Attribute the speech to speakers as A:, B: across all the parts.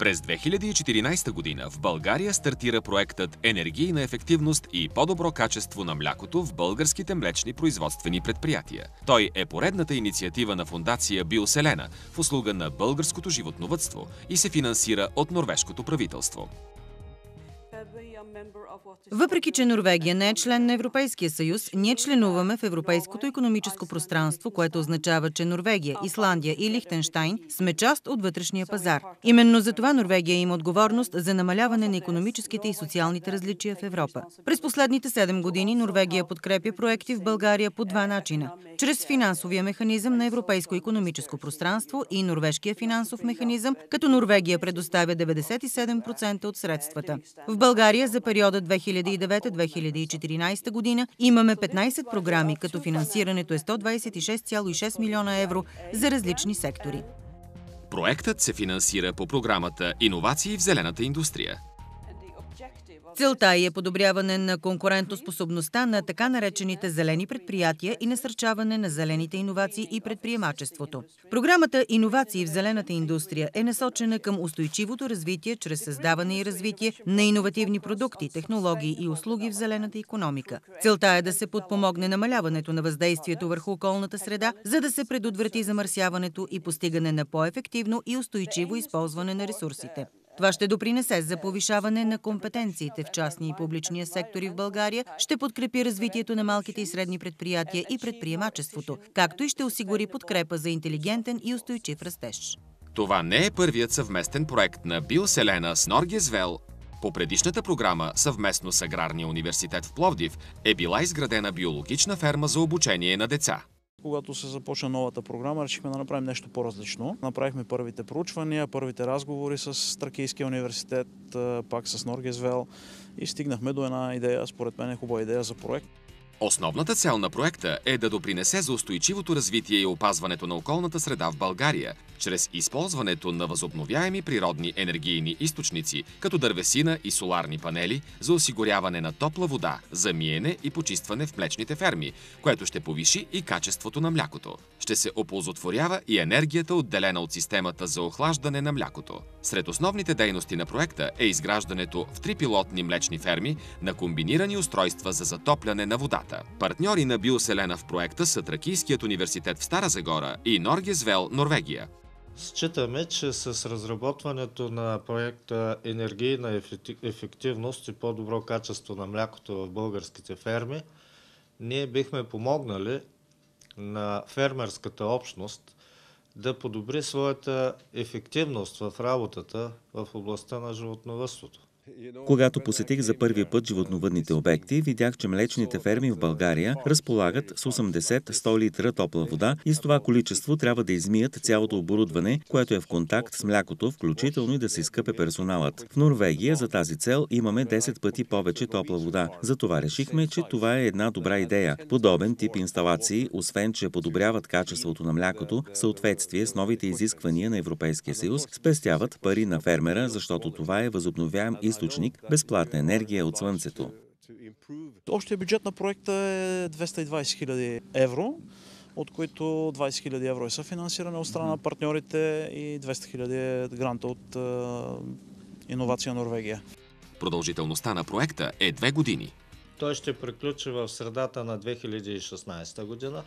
A: През 2014 година в България стартира проектът Енергийна ефективност и по-добро качество на млякото в българските млечни производствени предприятия. Той е поредната инициатива на фондация Биоселена в услуга на българското животновъдство и се финансира от норвежкото правителство.
B: Въпреки че Норвегия не е член на Европейския съюз, ние членуваме в Европейското икономическо пространство, което означава, че Норвегия, Исландия и Лихтенщайн сме част от вътрешния пазар. Именно за това Норвегия има отговорност за намаляване на икономическите и социалните различия в Европа. През последните 7 години Норвегия подкрепя проекти в България по два начина. Чрез финансовия механизъм на Европейско икономическо пространство и Норвежкия финансов механизъм, като Норвегия предоставя 97% от средствата. В България за периода 2009-2014 година имаме 15 програми, като финансирането е 126,6 милиона евро за различни сектори.
A: Проектът се финансира по програмата Иновации в зелената индустрия.
B: Целта е подобряване на конкурентоспособността на така наречените зелени предприятия и насърчаване на зелените иновации и предприемачеството. Програмата Иновации в зелената индустрия е насочена към устойчивото развитие чрез създаване и развитие на иновативни продукти, технологии и услуги в зелената икономика. Целта е да се подпомогне намаляването на въздействието върху околната среда, за да се предотврати замърсяването и постигане на по-ефективно и устойчиво използване на ресурсите. Това ще допринесе за повишаване на компетенциите в частния и публичния сектори в България, ще подкрепи развитието на малките и средни предприятия и предприемачеството, както и ще осигури подкрепа за интелигентен и устойчив растеж.
A: Това не е първият съвместен проект на Биоселена с Norges Vel. По предишната програма, съвместно с Аграрния университет в Пловдив, е била изградена биологична ферма за обучение на деца.
C: Когато се започна новата програма, решихме да направим нещо по-различно. Направихме първите проучвания, първите разговори с Тракийския университет, пак с Norges Vel и стигнахме до една идея, според мен е хубава идея за проект.
A: Основната цел на проекта е да допринесе за устойчивото развитие и опазването на околната среда в България, чрез използването на възобновяеми природни енергийни източници, като дървесина и соларни панели, за осигуряване на топла вода, за миене и почистване в млечните ферми, което ще повиши и качеството на млякото. Ще се оползотворява и енергията, отделена от системата за охлаждане на млякото. Сред основните дейности на проекта е изграждането в 3 пилотни млечни ферми на комбинирани устройства за затопляне на водата. Партньори на Биоселена в проекта са Тракийският университет в Стара Загора и Norges Vel, Норвегия.
D: Считаме, че с разработването на проекта Енергийна ефективност и по-добро качество на млякото в българските ферми, ние бихме помогнали на фермерската общност да подобри своята ефективност в работата в областта на животновъдството.
E: Когато посетих за първи път животновъдните обекти, видях, че млечните ферми в България разполагат с 80-100 литра топла вода и с това количество трябва да измият цялото оборудване, което е в контакт с млякото, включително и да се изкъпе персоналът. В Норвегия за тази цел имаме 10 пъти повече топла вода. Затова решихме, че това е една добра идея. Подобен тип инсталации, освен че подобряват качеството на млякото в съответствие с новите изисквания на Европейския съюз, спестяват пари на фермера, защото това е възобновяем източник, безплатна енергия от слънцето.
C: Общия бюджет на проекта е 220 хиляди евро, от които 20 хиляди евро е съфинансиране от страна на партньорите и 200 хиляди гранта от Иновация Норвегия.
A: Продължителността на проекта е 2 години.
D: Той ще приключи в средата на 2016 година.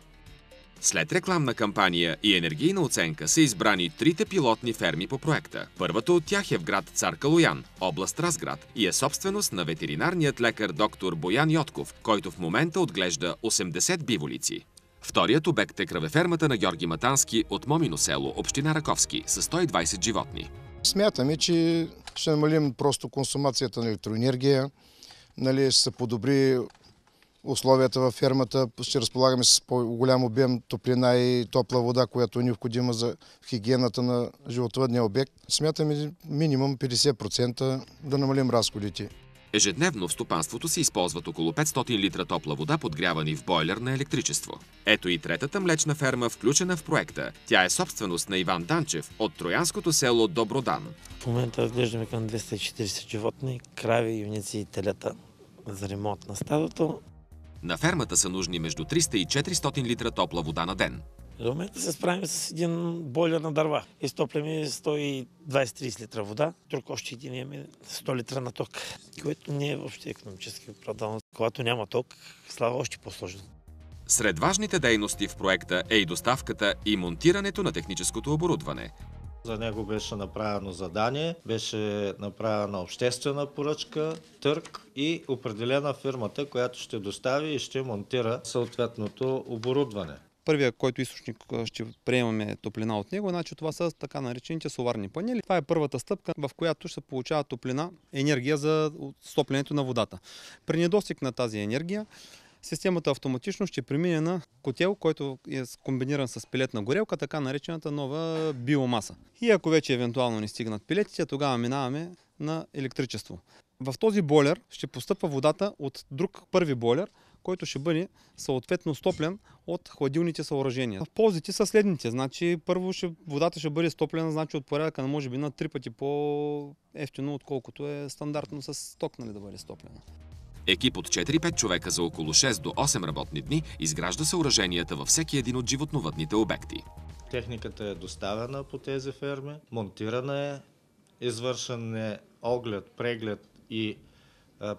A: След рекламна кампания и енергийна оценка са избрани 3 пилотни ферми по проекта. Първата от тях е в град Цар Калоян, област Разград, и е собственост на ветеринарният лекар доктор Боян Йотков, който в момента отглежда 80 биволици. Вторият обект е кравефермата на Георги Матански от Момино село, община Раковски, с 120 животни.
F: Смятаме, че ще намалим просто консумацията на електроенергия, ще се подобри условията във фермата, ще разполагаме с по-голям обем топлина и топла вода, която е необходима за хигиената на животновъдния обект. Смятаме минимум 50% да намалим разходите.
A: Ежедневно в стопанството се използват около 500 литра топла вода, подгрявани в бойлер на електричество. Ето и третата млечна ферма, включена в проекта. Тя е собственост на Иван Данчев от троянското село Добродан.
G: В момента отглеждаме към 240 животни, крави, юници и телета за ремонт на стадото.
A: На фермата са нужни между 300 и 400 литра топла вода на ден.
G: За момента се справим с един бойлер на дърва. Изтопляме 120-30 литра вода, друг още един имаме 100 литра на ток, което не е въобще економически оправдано. Когато няма ток, става още по-сложно.
A: Сред важните дейности в проекта е и доставката и монтирането на техническото оборудване.
D: За него беше направено задание, беше направена обществена поръчка, търг и определена фирмата, която ще достави и ще монтира съответното оборудване.
H: Първия, който източник ще приемаме топлина от него, значи това са така наречените соларни панели. Това е първата стъпка, в която ще се получава топлина, енергия за стоплянето на водата. При недостиг на тази енергия, системата автоматично ще премине на котел, който е комбиниран с пелетна горелка, така наречената нова биомаса. И ако вече евентуално не стигнат пелетите, тогава минаваме на електричество. В този бойлер ще постъпва водата от друг първи бойлер, който ще бъде съответно стоплен от хладилните съоръжения. Ползите са следните. Значи, първо водата ще бъде стоплена, значи от порядъка на може би на 3 пъти по-ефтино, отколкото е стандартно с ток, да бъде стоплена.
A: Екип от 4-5 човека за около 6 до 8 работни дни изгражда съоръженията във всеки един от животновъдните обекти.
D: Техниката е доставена по тези ферми, монтирана е, извършен е оглед, преглед и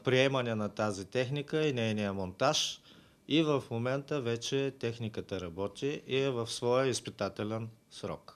D: приемане на тази техника и нейния монтаж. И в момента вече техниката работи и е в своя изпитателен срок.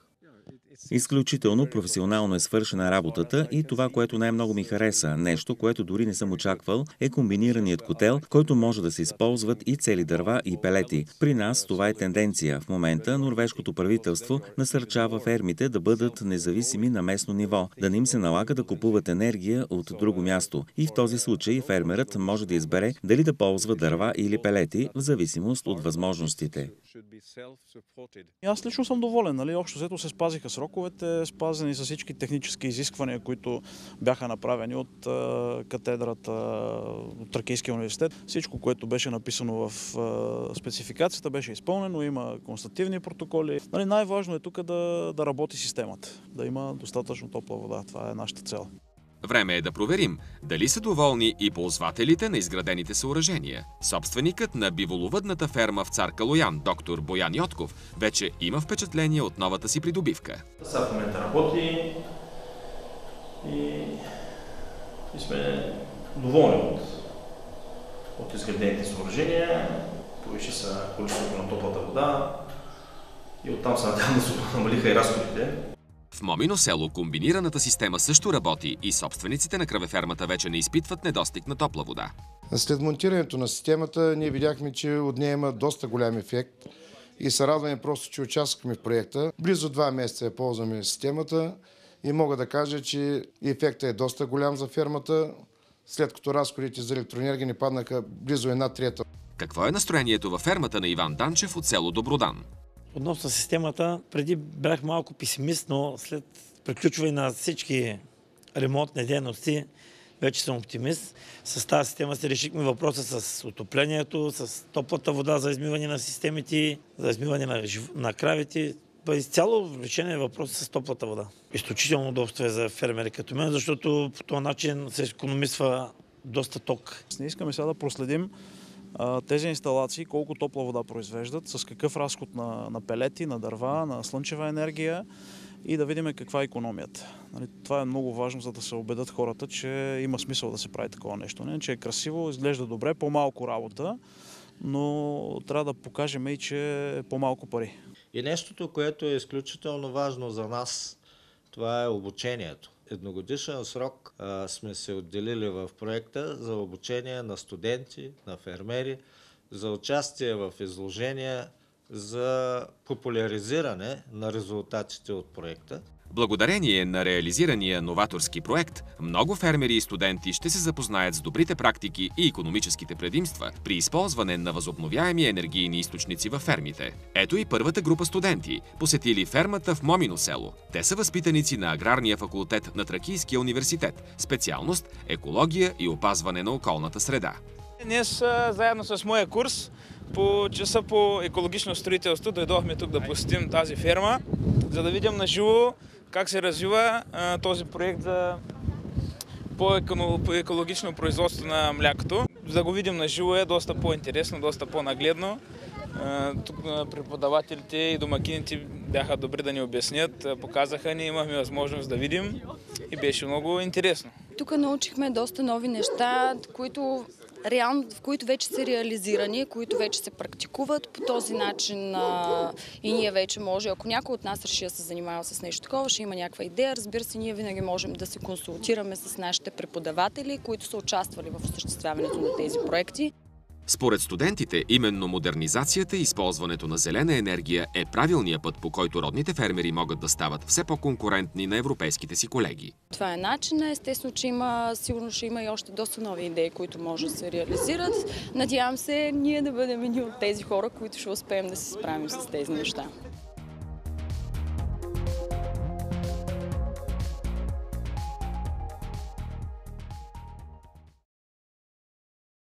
E: Изключително професионално е свършена работата и това, което най-много ми хареса, нещо, което дори не съм очаквал, е комбинираният котел, в който може да се използват и цели дърва и пелети. При нас това е тенденция. В момента норвежкото правителство насърчава фермите да бъдат независими на местно ниво, да не им се налага да купуват енергия от друго място. И в този случай фермерът може да избере дали да ползва дърва или пелети, в зависимост от възможностите.
C: Аз лично съм доволен. Общо взето се спазиха сроковете, спазени са всички технически изисквания, които бяха направени от катедрата от Тракийския университет. Всичко, което беше написано в спецификацията, беше изпълнено, има констативни протоколи. Най-важно е тук да работи системата, да има достатъчно топла вода. Това е нашата цел.
A: Време е да проверим дали са доволни и ползвателите на изградените съоръжения. Собственикът на биволовъдната ферма в Цар Калоян, доктор Боян Йотков, вече има впечатление от новата си придобивка.
I: Сега в момента работи и сме доволни от изградените съоръжения. Повиши се количеството на топлата вода и оттам се надявам да се намалиха и разходите.
A: В Момино село комбинираната система също работи и собствениците на кравефермата вече не изпитват недостиг на топла вода.
F: След монтирането на системата ние видяхме, че от нея има доста голям ефект и се радваме просто, че участвахме в проекта. Близо 2 месеца я ползваме системата и мога да кажа, че ефектът е доста голям за фермата, след като разходите за електроенергия ни паднаха близо 1/3.
A: Какво е настроението във фермата на Иван Данчев от село Добродан?
G: Относно системата, преди бях малко песимист, но след приключване на всички ремонтни дейности, вече съм оптимист. С тази система се решихме въпроса с отоплението, с топлата вода за измиване на системите, за измиване на кравите. Изцяло решение е въпросът с топлата вода. Изключително удобство е за фермери като мен, защото по този начин се икономисва доста ток.
C: Не искаме сега да проследим тези инсталации, колко топла вода произвеждат, с какъв разход на пелети, на дърва, на слънчева енергия и да видим каква е икономията. Това е много важно, за да се убедят хората, че има смисъл да се прави такова нещо. Не, че е красиво, изглежда добре, по-малко работа, но трябва да покажем и, че е по-малко пари.
D: И нещото, което е изключително важно за нас, това е обучението. Едногодишен срок сме се отделили в проекта за обучение на студенти, на фермери, за участие в изложения, за популяризиране на резултатите от проекта.
A: Благодарение на реализирания новаторски проект, много фермери и студенти ще се запознаят с добрите практики и икономическите предимства при използване на възобновяеми енергийни източници във фермите. Ето и първата група студенти, посетили фермата в Момино село. Те са възпитаници на Аграрния факултет на Тракийския университет, специалност екология и опазване на околната среда.
J: Днес заедно с моя курс по часа по екологично строителство дойдохме тук да посетим тази ферма, за да видим наживо как се развива този проект за по-екологично производство на млякото. За да го видим наживо е доста по-интересно, доста по-нагледно Тук преподавателите и домакините бяха добри да ни обяснят, показаха ни, имахме възможност да видим и беше много интересно.
K: Тук научихме доста нови неща, в които вече са реализирани, които вече се практикуват. По този начин и ние вече може, ако някой от нас реши да се занимава с нещо такова, ще има някаква идея. Разбира се, ние винаги можем да се консултираме с нашите преподаватели, които са участвали в осъществяването на тези проекти.
A: Според студентите, именно модернизацията и използването на зелена енергия е правилният път, по който родните фермери могат да стават все по-конкурентни на европейските си колеги.
K: Това е начин. Естествено, че сигурно ще има и още доста нови идеи, които може да се реализират. Надявам се ние да бъдем едни от тези хора, които ще успеем да се справим с тези неща.